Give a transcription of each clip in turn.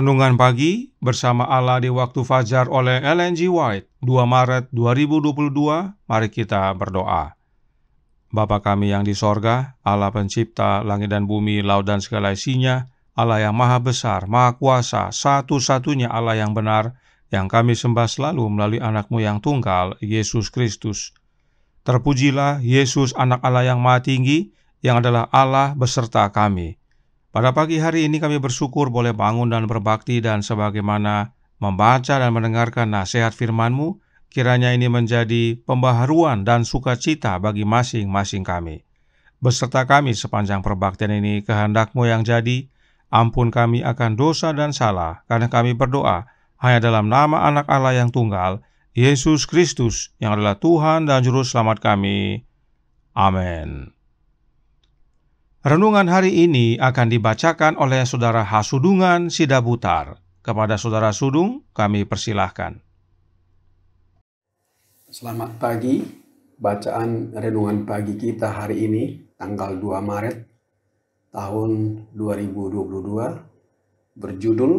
Renungan Pagi bersama Allah di Waktu Fajar oleh Ellen G. White, 2 Maret 2022. Mari kita berdoa. Bapa kami yang di sorga, Allah pencipta langit dan bumi, laut dan segala isinya, Allah yang maha besar, maha kuasa, satu-satunya Allah yang benar, yang kami sembah selalu melalui anak-Mu yang tunggal, Yesus Kristus. Terpujilah Yesus, anak Allah yang maha tinggi, yang adalah Allah beserta kami. Pada pagi hari ini kami bersyukur boleh bangun dan berbakti, dan sebagaimana membaca dan mendengarkan nasihat firman-Mu, kiranya ini menjadi pembaharuan dan sukacita bagi masing-masing kami. Beserta kami sepanjang perbaktian ini, kehendak-Mu yang jadi. Ampun kami akan dosa dan salah, karena kami berdoa hanya dalam nama anak Allah yang tunggal, Yesus Kristus, yang adalah Tuhan dan Juru Selamat kami. Amin. Renungan hari ini akan dibacakan oleh Saudara Hasudungan Sidabutar. Kepada Saudara Sudung, kami persilahkan. Selamat pagi. Bacaan renungan pagi kita hari ini, tanggal 2 Maret tahun 2022, berjudul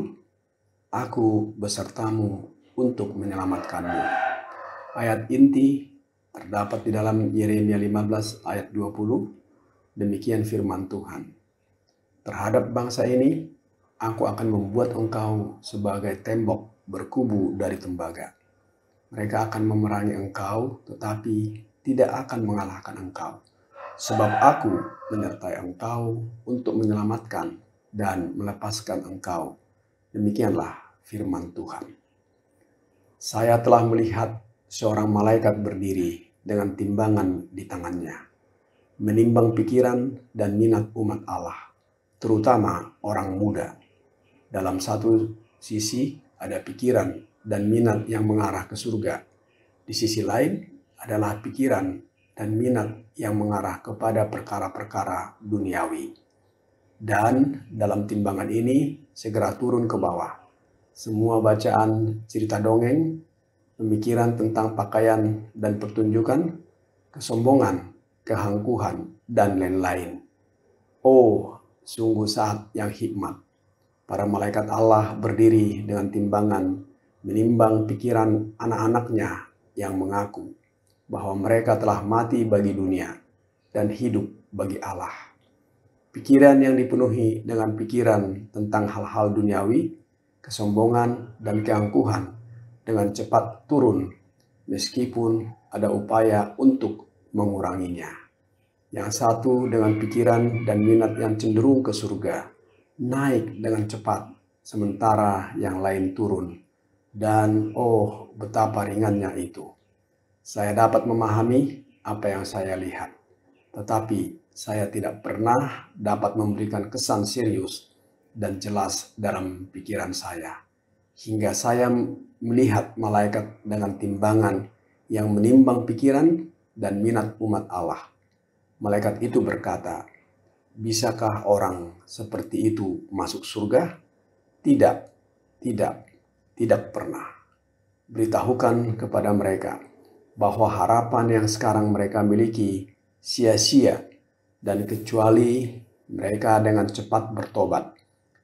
Aku besertamu untuk menyelamatkanmu. Ayat inti terdapat di dalam Yeremia 15 ayat 20. Demikian firman Tuhan. Terhadap bangsa ini, aku akan membuat engkau sebagai tembok berkubu dari tembaga. Mereka akan memerangi engkau, tetapi tidak akan mengalahkan engkau. Sebab aku menyertai engkau untuk menyelamatkan dan melepaskan engkau. Demikianlah firman Tuhan. Saya telah melihat seorang malaikat berdiri dengan timbangan di tangannya, menimbang pikiran dan minat umat Allah, terutama orang muda. Dalam satu sisi ada pikiran dan minat yang mengarah ke surga. Di sisi lain adalah pikiran dan minat yang mengarah kepada perkara-perkara duniawi. Dan dalam timbangan ini segera turun ke bawah semua bacaan cerita dongeng, pemikiran tentang pakaian dan pertunjukan, kesombongan, keangkuhan, dan lain-lain. Oh, sungguh saat yang hikmat. Para malaikat Allah berdiri dengan timbangan, menimbang pikiran anak-anaknya yang mengaku bahwa mereka telah mati bagi dunia dan hidup bagi Allah. Pikiran yang dipenuhi dengan pikiran tentang hal-hal duniawi, kesombongan, dan keangkuhan dengan cepat turun meskipun ada upaya untuk menguranginya. Yang satu dengan pikiran dan minat yang cenderung ke surga naik dengan cepat, sementara yang lain turun. Dan oh, betapa ringannya itu. Saya dapat memahami apa yang saya lihat, tetapi saya tidak pernah dapat memberikan kesan serius dan jelas dalam pikiran saya, hingga saya melihat malaikat dengan timbangan yang menimbang pikiran dan minat umat Allah. Malaikat itu berkata, "Bisakah orang seperti itu masuk surga? Tidak, tidak pernah. Beritahukan kepada mereka bahwa harapan yang sekarang mereka miliki sia-sia, dan kecuali mereka dengan cepat bertobat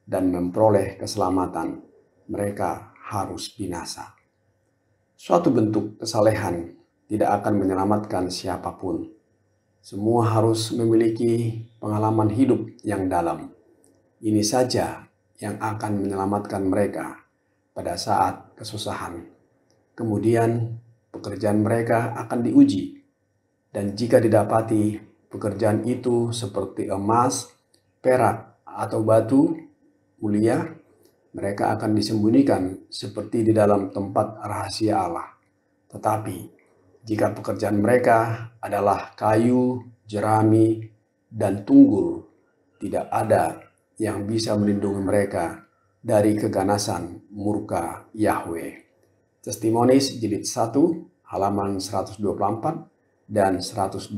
dan memperoleh keselamatan, mereka harus binasa." Suatu bentuk kesalehan tidak akan menyelamatkan siapapun. Semua harus memiliki pengalaman hidup yang dalam. Ini saja yang akan menyelamatkan mereka pada saat kesusahan. Kemudian pekerjaan mereka akan diuji. Dan jika didapati pekerjaan itu seperti emas, perak, atau batu mulia, mereka akan disembunyikan seperti di dalam tempat rahasia Allah. Tetapi jika pekerjaan mereka adalah kayu, jerami, dan tunggul, tidak ada yang bisa melindungi mereka dari keganasan murka Yahweh. Testimonis jilid 1 halaman 124 dan 125.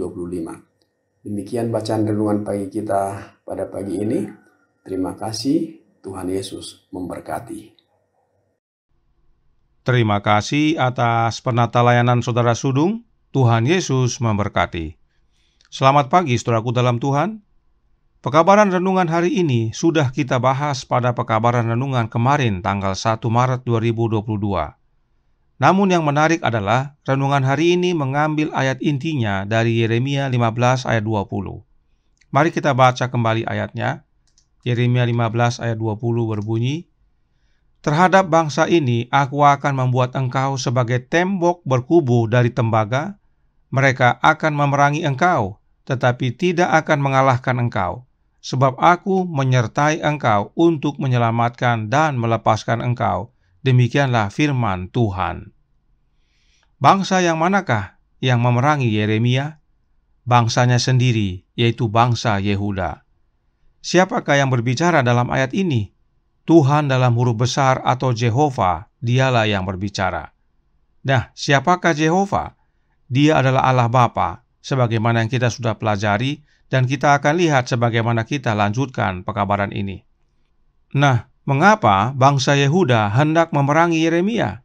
Demikian bacaan renungan pagi kita pada pagi ini. Terima kasih. Tuhan Yesus memberkati. Terima kasih atas penata layanan Saudara Sudung. Tuhan Yesus memberkati. Selamat pagi, saudaraku dalam Tuhan. Pekabaran renungan hari ini sudah kita bahas pada pekabaran renungan kemarin tanggal 1 Maret 2022. Namun yang menarik adalah renungan hari ini mengambil ayat intinya dari Yeremia 15 ayat 20. Mari kita baca kembali ayatnya. Yeremia 15 ayat 20 berbunyi, "Terhadap bangsa ini aku akan membuat engkau sebagai tembok berkubu dari tembaga. Mereka akan memerangi engkau, tetapi tidak akan mengalahkan engkau. Sebab aku menyertai engkau untuk menyelamatkan dan melepaskan engkau. Demikianlah firman Tuhan." Bangsa yang manakah yang memerangi Yeremia? Bangsanya sendiri, yaitu bangsa Yehuda. Siapakah yang berbicara dalam ayat ini? Tuhan dalam huruf besar atau Jehovah, dialah yang berbicara. Nah, siapakah Jehovah? Dia adalah Allah Bapa, sebagaimana yang kita sudah pelajari, dan kita akan lihat sebagaimana kita lanjutkan pekabaran ini. Nah, mengapa bangsa Yehuda hendak memerangi Yeremia?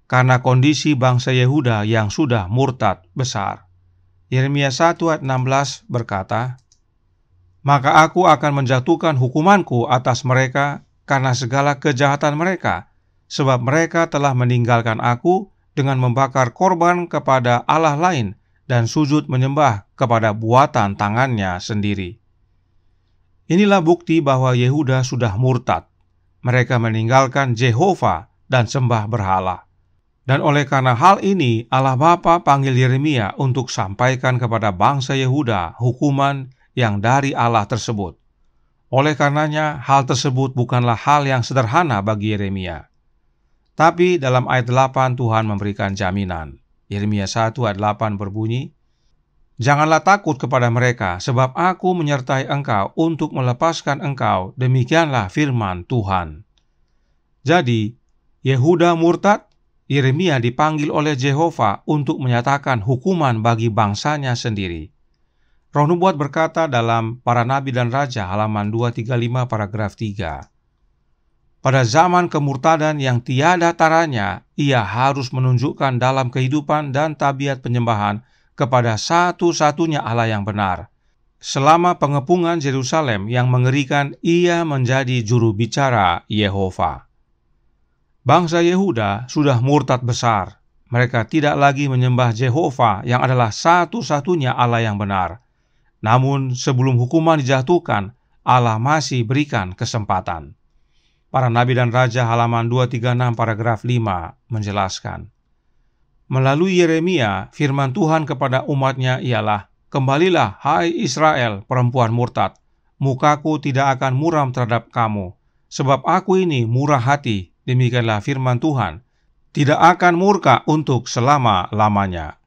Karena kondisi bangsa Yehuda yang sudah murtad besar. Yeremia 1 ayat 16 berkata, "Maka aku akan menjatuhkan hukumanku atas mereka karena segala kejahatan mereka, sebab mereka telah meninggalkan aku dengan membakar korban kepada Allah lain dan sujud menyembah kepada buatan tangannya sendiri." Inilah bukti bahwa Yehuda sudah murtad. Mereka meninggalkan Jehovah dan sembah berhala. Dan oleh karena hal ini, Allah Bapa panggil Yeremia untuk sampaikan kepada bangsa Yehuda hukuman yang dari Allah tersebut. Oleh karenanya, hal tersebut bukanlah hal yang sederhana bagi Yeremia. Tapi dalam ayat 8 Tuhan memberikan jaminan. Yeremia 1 ayat 8 berbunyi, "Janganlah takut kepada mereka, sebab aku menyertai engkau untuk melepaskan engkau. Demikianlah firman Tuhan." Jadi, Yehuda murtad, Yeremia dipanggil oleh Jehovah untuk menyatakan hukuman bagi bangsanya sendiri. Roh Nubuat berkata dalam Para Nabi dan Raja halaman 235 paragraf 3, "Pada zaman kemurtadan yang tiada taranya, ia harus menunjukkan dalam kehidupan dan tabiat penyembahan kepada satu-satunya Allah yang benar. Selama pengepungan Yerusalem yang mengerikan, ia menjadi juru bicara Yehova." Bangsa Yehuda sudah murtad besar. Mereka tidak lagi menyembah Jehovah yang adalah satu-satunya Allah yang benar. Namun sebelum hukuman dijatuhkan, Allah masih berikan kesempatan. Para Nabi dan Raja halaman 236 paragraf 5 menjelaskan, melalui Yeremia, firman Tuhan kepada umatnya ialah, "Kembalilah, hai Israel, perempuan murtad. Mukaku tidak akan muram terhadap kamu, sebab aku ini murah hati, demikianlah firman Tuhan. Tidak akan murka untuk selama-lamanya.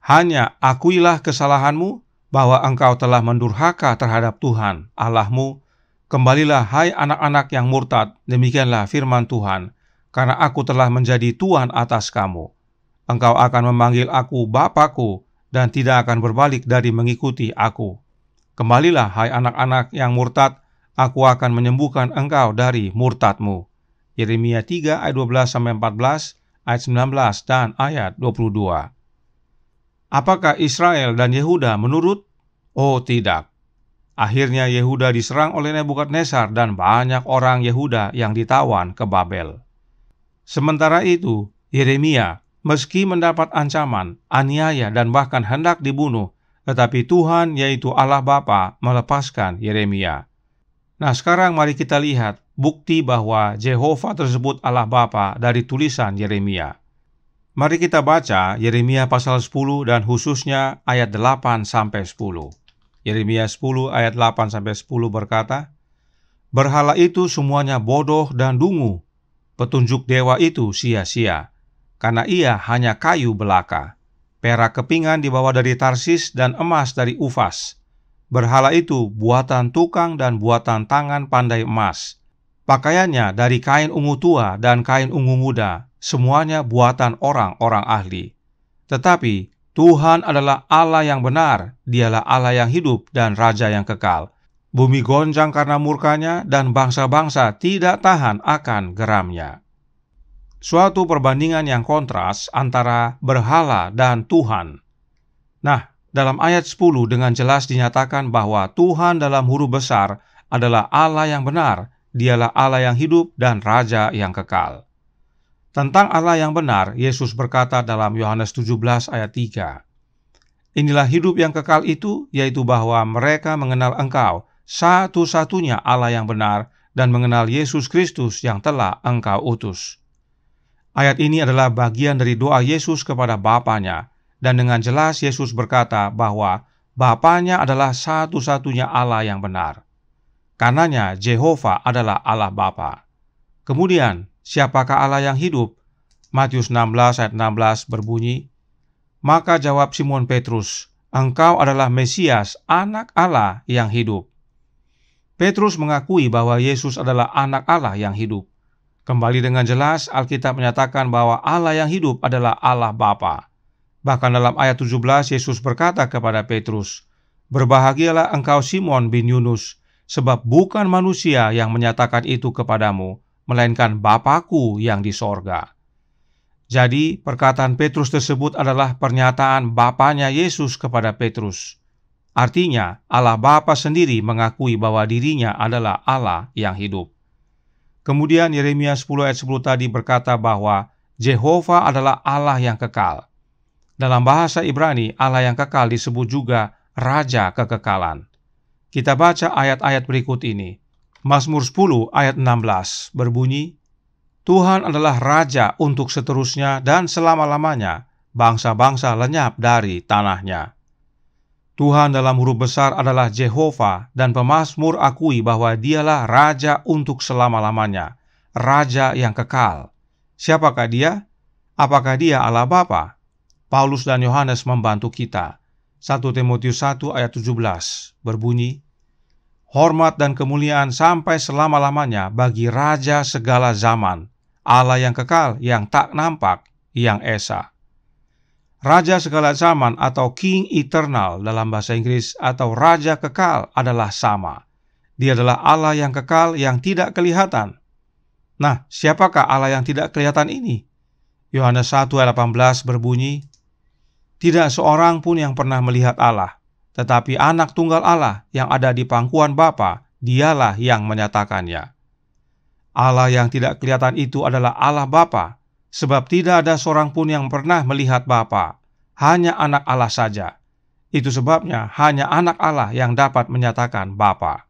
Hanya akuilah kesalahanmu, bahwa engkau telah mendurhaka terhadap Tuhan, Allahmu. Kembalilah, hai anak-anak yang murtad, demikianlah firman Tuhan, karena aku telah menjadi Tuhan atas kamu. Engkau akan memanggil aku Bapakku, dan tidak akan berbalik dari mengikuti aku. Kembalilah, hai anak-anak yang murtad, aku akan menyembuhkan engkau dari murtadmu." Yeremia 3 ayat 12-14, ayat 19 dan ayat 22. Apakah Israel dan Yehuda menurut? Oh tidak. Akhirnya Yehuda diserang oleh Nebukadnezar dan banyak orang Yehuda yang ditawan ke Babel. Sementara itu, Yeremia, meski mendapat ancaman, aniaya dan bahkan hendak dibunuh, tetapi Tuhan, yaitu Allah Bapa, melepaskan Yeremia. Nah, sekarang mari kita lihat bukti bahwa Jehovah tersebut Allah Bapa dari tulisan Yeremia. Mari kita baca Yeremia pasal 10 dan khususnya ayat 8-10. Yeremia 10 ayat 8-10 berkata, "Berhala itu semuanya bodoh dan dungu. Petunjuk dewa itu sia-sia, karena ia hanya kayu belaka. Perak kepingan dibawa dari Tarsis dan emas dari Ufas. Berhala itu buatan tukang dan buatan tangan pandai emas. Pakaiannya dari kain ungu tua dan kain ungu muda, semuanya buatan orang-orang ahli. Tetapi Tuhan adalah Allah yang benar, dialah Allah yang hidup dan Raja yang kekal. Bumi gonjang karena murkanya dan bangsa-bangsa tidak tahan akan geramnya." Suatu perbandingan yang kontras antara berhala dan Tuhan. Nah, Dalam ayat 10 dengan jelas dinyatakan bahwa Tuhan dalam huruf besar adalah Allah yang benar, Dialah Allah yang hidup dan Raja yang kekal. Tentang Allah yang benar, Yesus berkata dalam Yohanes 17 ayat 3, "Inilah hidup yang kekal itu, yaitu bahwa mereka mengenal Engkau, satu-satunya Allah yang benar, dan mengenal Yesus Kristus yang telah Engkau utus." Ayat ini adalah bagian dari doa Yesus kepada Bapanya, dan dengan jelas Yesus berkata bahwa Bapanya adalah satu-satunya Allah yang benar. Karenanya Jehovah adalah Allah Bapa. Kemudian, siapakah Allah yang hidup? Matius 16 ayat 16 berbunyi, "Maka jawab Simon Petrus, Engkau adalah Mesias, anak Allah yang hidup." Petrus mengakui bahwa Yesus adalah anak Allah yang hidup. Kembali dengan jelas, Alkitab menyatakan bahwa Allah yang hidup adalah Allah Bapa. Bahkan dalam ayat 17, Yesus berkata kepada Petrus, "Berbahagialah engkau Simon bin Yunus, sebab bukan manusia yang menyatakan itu kepadamu, melainkan Bapa-Ku yang di sorga." Jadi, perkataan Petrus tersebut adalah pernyataan Bapanya Yesus kepada Petrus. Artinya, Allah Bapa sendiri mengakui bahwa dirinya adalah Allah yang hidup. Kemudian Yeremia 10 ayat 10 tadi berkata bahwa Jehovah adalah Allah yang kekal. Dalam bahasa Ibrani, Allah yang kekal disebut juga Raja Kekekalan. Kita baca ayat-ayat berikut ini. Mazmur 10 ayat 16 berbunyi, "Tuhan adalah Raja untuk seterusnya dan selama-lamanya, bangsa-bangsa lenyap dari tanahnya." Tuhan dalam huruf besar adalah Jehovah, dan pemazmur akui bahwa Dialah Raja untuk selama-lamanya, Raja yang kekal. Siapakah Dia? Apakah Dia Allah Bapa? Paulus dan Yohanes membantu kita. 1 Timotius 1 ayat 17 berbunyi, "Hormat dan kemuliaan sampai selama-lamanya bagi Raja segala zaman, Allah yang kekal, yang tak nampak, yang esa." Raja segala zaman atau King Eternal dalam bahasa Inggris atau Raja kekal adalah sama. Dia adalah Allah yang kekal yang tidak kelihatan. Nah, siapakah Allah yang tidak kelihatan ini? Yohanes 1 ayat 18 berbunyi, "Tidak seorang pun yang pernah melihat Allah, tetapi anak tunggal Allah yang ada di pangkuan Bapa, Dialah yang menyatakannya." Allah yang tidak kelihatan itu adalah Allah Bapa, sebab tidak ada seorang pun yang pernah melihat Bapa, hanya anak Allah saja. Itu sebabnya hanya anak Allah yang dapat menyatakan Bapa.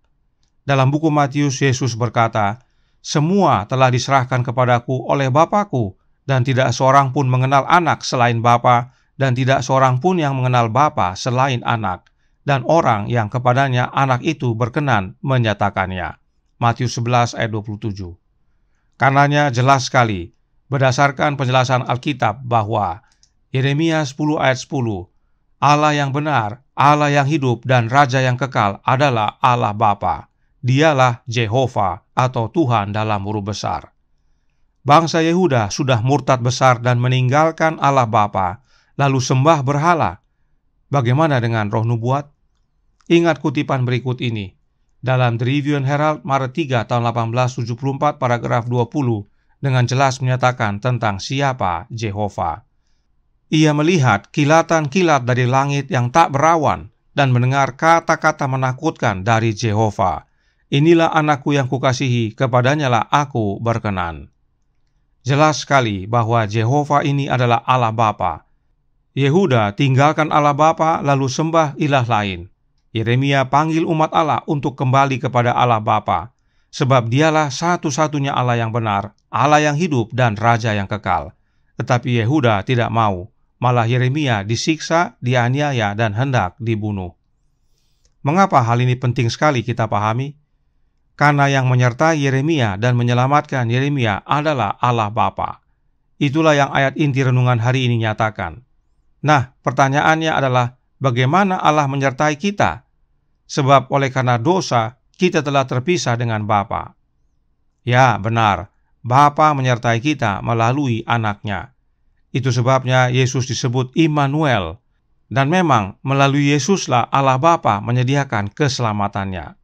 Dalam buku Matius, Yesus berkata, "Semua telah diserahkan kepadaku oleh Bapa-Ku, dan tidak seorang pun mengenal anak selain Bapa, dan tidak seorang pun yang mengenal Bapa selain anak, dan orang yang kepadanya anak itu berkenan menyatakannya." Matius 11 ayat 27. Karenanya jelas sekali, berdasarkan penjelasan Alkitab bahwa Yeremia 10 ayat 10, Allah yang benar, Allah yang hidup dan Raja yang kekal adalah Allah Bapa. Dialah Jehovah atau Tuhan dalam huruf besar. Bangsa Yehuda sudah murtad besar dan meninggalkan Allah Bapa, lalu sembah berhala. Bagaimana dengan roh nubuat? Ingat kutipan berikut ini. Dalam The Review and Herald Maret 3 tahun 1874 paragraf 20 dengan jelas menyatakan tentang siapa Jehovah. Ia melihat kilatan-kilat dari langit yang tak berawan dan mendengar kata-kata menakutkan dari Jehovah. "Inilah anakku yang kukasihi, kepadanyalah aku berkenan." Jelas sekali bahwa Jehovah ini adalah Allah Bapa. Yehuda tinggalkan Allah Bapa lalu sembah ilah lain. Yeremia panggil umat Allah untuk kembali kepada Allah Bapa, sebab Dialah satu-satunya Allah yang benar, Allah yang hidup dan Raja yang kekal. Tetapi Yehuda tidak mau. Malah Yeremia disiksa, dianiaya, dan hendak dibunuh. Mengapa hal ini penting sekali kita pahami? Karena yang menyertai Yeremia dan menyelamatkan Yeremia adalah Allah Bapa. Itulah yang ayat inti renungan hari ini nyatakan. Nah, pertanyaannya adalah, bagaimana Allah menyertai kita? Sebab oleh karena dosa, kita telah terpisah dengan Bapa. Ya, benar, Bapa menyertai kita melalui anaknya. Itu sebabnya Yesus disebut Immanuel, dan memang melalui Yesuslah Allah Bapa menyediakan keselamatannya.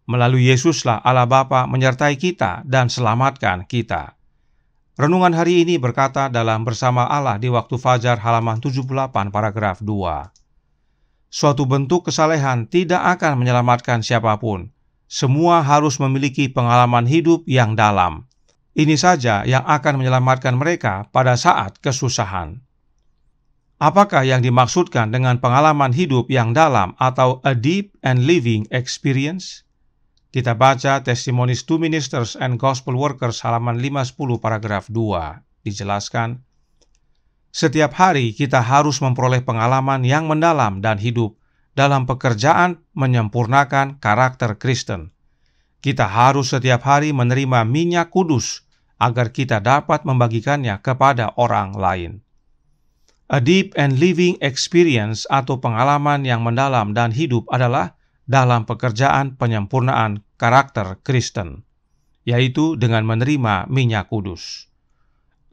Melalui Yesuslah Allah Bapa menyertai kita dan selamatkan kita. Renungan hari ini berkata dalam Bersama Allah di Waktu Fajar halaman 78 paragraf 2. suatu bentuk kesalehan tidak akan menyelamatkan siapapun. Semua harus memiliki pengalaman hidup yang dalam. Ini saja yang akan menyelamatkan mereka pada saat kesusahan. Apakah yang dimaksudkan dengan pengalaman hidup yang dalam atau a deep and living experience? Kita baca Testimonies to Ministers and Gospel Workers halaman 510 paragraf 2. Dijelaskan, setiap hari kita harus memperoleh pengalaman yang mendalam dan hidup dalam pekerjaan menyempurnakan karakter Kristen. Kita harus setiap hari menerima minyak kudus agar kita dapat membagikannya kepada orang lain. A deep and living experience atau pengalaman yang mendalam dan hidup adalah dalam pekerjaan penyempurnaan karakter Kristen, yaitu dengan menerima minyak kudus.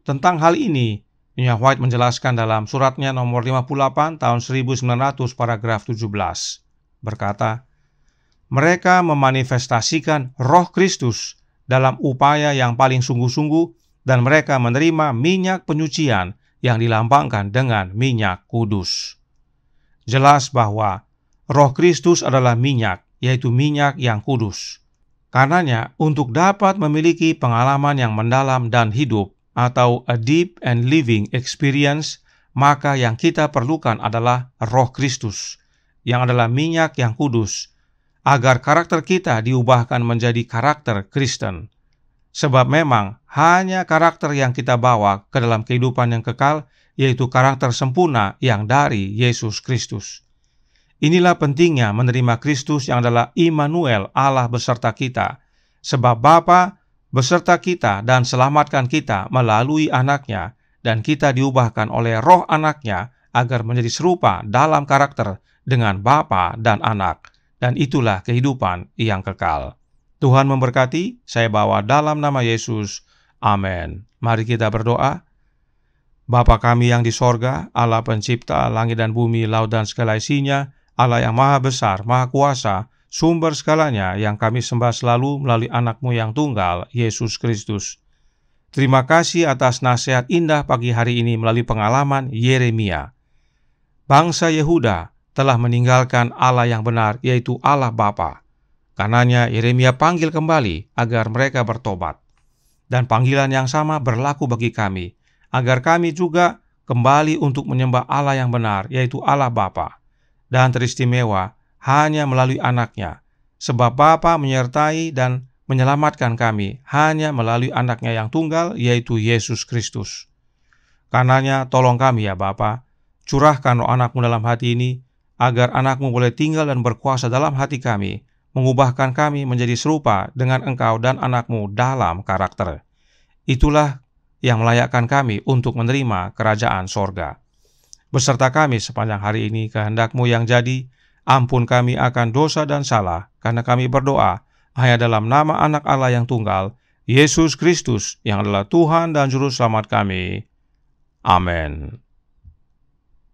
Tentang hal ini, Nyonya White menjelaskan dalam suratnya nomor 58 tahun 1900 paragraf 17, berkata, mereka memanifestasikan roh Kristus dalam upaya yang paling sungguh-sungguh dan mereka menerima minyak penyucian yang dilambangkan dengan minyak kudus. Jelas bahwa roh Kristus adalah minyak, yaitu minyak yang kudus. Karenanya, untuk dapat memiliki pengalaman yang mendalam dan hidup, atau a deep and living experience, maka yang kita perlukan adalah roh Kristus, yang adalah minyak yang kudus, agar karakter kita diubahkan menjadi karakter Kristen. Sebab memang hanya karakter yang kita bawa ke dalam kehidupan yang kekal, yaitu karakter sempurna yang dari Yesus Kristus. Inilah pentingnya menerima Kristus yang adalah Immanuel, Allah beserta kita, sebab Bapa beserta kita dan selamatkan kita melalui anaknya, dan kita diubahkan oleh roh anaknya agar menjadi serupa dalam karakter dengan Bapa dan anak, dan itulah kehidupan yang kekal. Tuhan memberkati, saya bawa dalam nama Yesus. Amin. Mari kita berdoa. Bapa kami yang di sorga, Allah pencipta langit dan bumi, laut dan segala isinya, Allah yang maha besar, maha kuasa, sumber segalanya yang kami sembah selalu melalui anak-Mu yang tunggal, Yesus Kristus. Terima kasih atas nasihat indah pagi hari ini melalui pengalaman Yeremia. Bangsa Yehuda telah meninggalkan Allah yang benar, yaitu Allah Bapa. Karenanya Yeremia panggil kembali agar mereka bertobat. Dan panggilan yang sama berlaku bagi kami, agar kami juga kembali untuk menyembah Allah yang benar, yaitu Allah Bapa. Dan teristimewa hanya melalui anaknya, sebab Bapa menyertai dan menyelamatkan kami hanya melalui anaknya yang tunggal, yaitu Yesus Kristus. Karenanya tolong kami ya Bapa, curahkan roh anak-Mu dalam hati ini, agar anak-Mu boleh tinggal dan berkuasa dalam hati kami, mengubahkan kami menjadi serupa dengan Engkau dan anak-Mu dalam karakter. Itulah yang melayakkan kami untuk menerima kerajaan sorga. Beserta kami sepanjang hari ini, kehendak-Mu yang jadi, ampun kami akan dosa dan salah, karena kami berdoa hanya dalam nama anak Allah yang tunggal, Yesus Kristus, yang adalah Tuhan dan Juru Selamat kami. Amin.